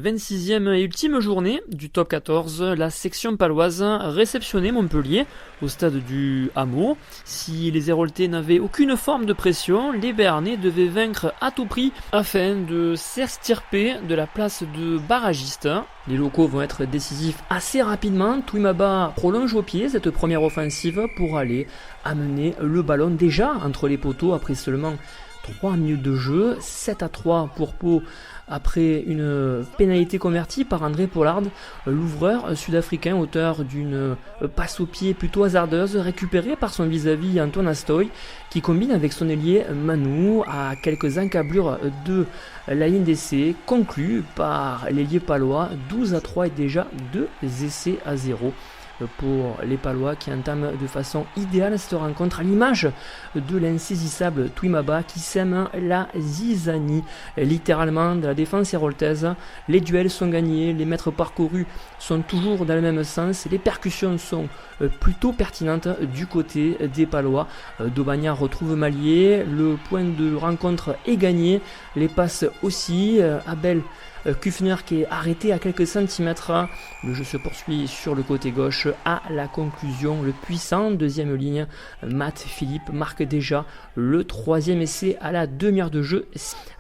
26e et ultime journée du top 14, la section paloise réceptionnait Montpellier au stade du Hameau. Si les Héroltais n'avaient aucune forme de pression, les Béarnais devaient vaincre à tout prix afin de s'extirper de la place de barragiste. Les locaux vont être décisifs assez rapidement. Touimaba prolonge au pied cette première offensive pour aller amener le ballon déjà entre les poteaux après seulement 3 minutes de jeu, 7-3 pour Pau après une pénalité convertie par André Pollard, l'ouvreur sud-africain, auteur d'une passe au pied plutôt hasardeuse récupérée par son vis-à-vis Antoine Astoy, qui combine avec son ailier Manu à quelques encablures de la ligne d'essai, conclu par l'ailier palois, 12-3 et déjà 2 essais à 0. Pour les Palois qui entament de façon idéale cette rencontre à l'image de l'insaisissable Touimaba qui sème la zizanie littéralement de la défense héroltaise. Les duels sont gagnés, les mètres parcourus sont toujours dans le même sens, les percussions sont plutôt pertinentes du côté des Palois. Daubagna retrouve Mallier, le point de rencontre est gagné, les passes aussi. Abel Kufner qui est arrêté à quelques centimètres. Le jeu se poursuit sur le côté gauche à la conclusion. Le puissant deuxième ligne, Matt Philippe, marque déjà le troisième essai à la demi-heure de jeu.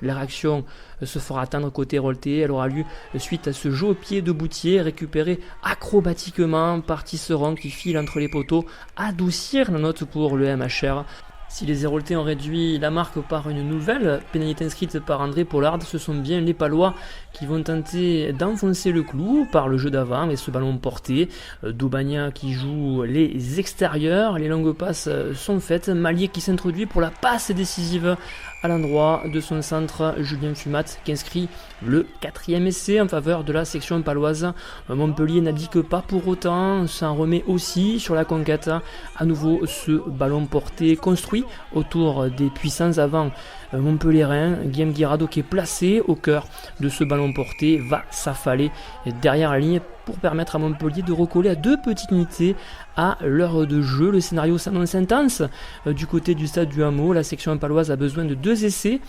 La réaction se fera attendre côté héroltais. Elle aura lieu suite à ce jeu au pied de Boutier récupéré acrobatiquement par Tisserand qui file entre les poteaux, adoucir la note pour le MHR. Si les Héroltais ont réduit la marque par une nouvelle pénalité inscrite par André Pollard, ce sont bien les Palois qui vont tenter d'enfoncer le clou par le jeu d'avant et ce ballon porté. Daubagna qui joue les extérieurs, les longues passes sont faites. Mallier qui s'introduit pour la passe décisive à l'endroit de son centre, Julien Fumat qui inscrit le 4e essai en faveur de la section paloise. Montpellier n'abdique pas pour autant, s'en remet aussi sur la conquête. À nouveau ce ballon porté construit autour des puissants avants montpelliérains. Guillaume Guirado qui est placé au cœur de ce ballon porté va s'affaler derrière la ligne pour permettre à Montpellier de recoller à 2 petites unités à l'heure de jeu. Le scénario s'annonce intense du côté du stade du Hameau. La section paloise a besoin de 2 essais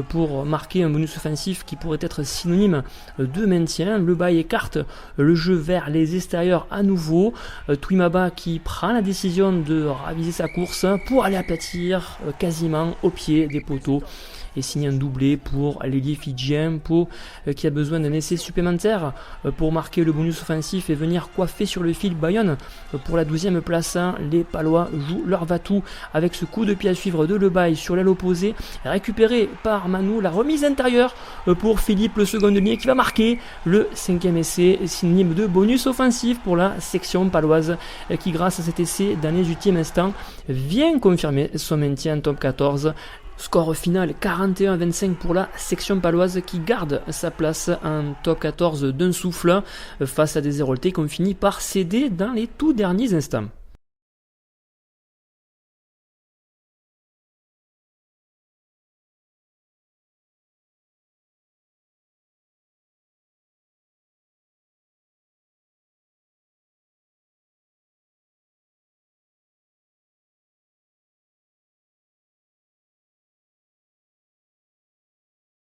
pour marquer un bonus offensif qui pourrait être synonyme de maintien. Le bail écarte le jeu vers les extérieurs à nouveau. Touimaba qui prend la décision de raviser sa course pour aller aplatir quasiment au pied des poteaux et signe un doublé pour l'ailier fidjien. Pau qui a besoin d'un essai supplémentaire pour marquer le bonus offensif et venir coiffer sur le fil Bayonne pour la 12e place. Les Palois jouent leur va-tout avec ce coup de pied à suivre de Lebaille sur l'aile opposée, récupéré par Manu. La remise intérieure pour Philippe, le second ligne qui va marquer le 5e essai, synonyme de bonus offensif pour la section paloise qui grâce à cet essai dans les ultimes instants vient confirmer son maintien en top 14. Score final 41-25 pour la section paloise qui garde sa place en top 14 d'un souffle face à des Héroltais qui ont fini par céder dans les tout derniers instants.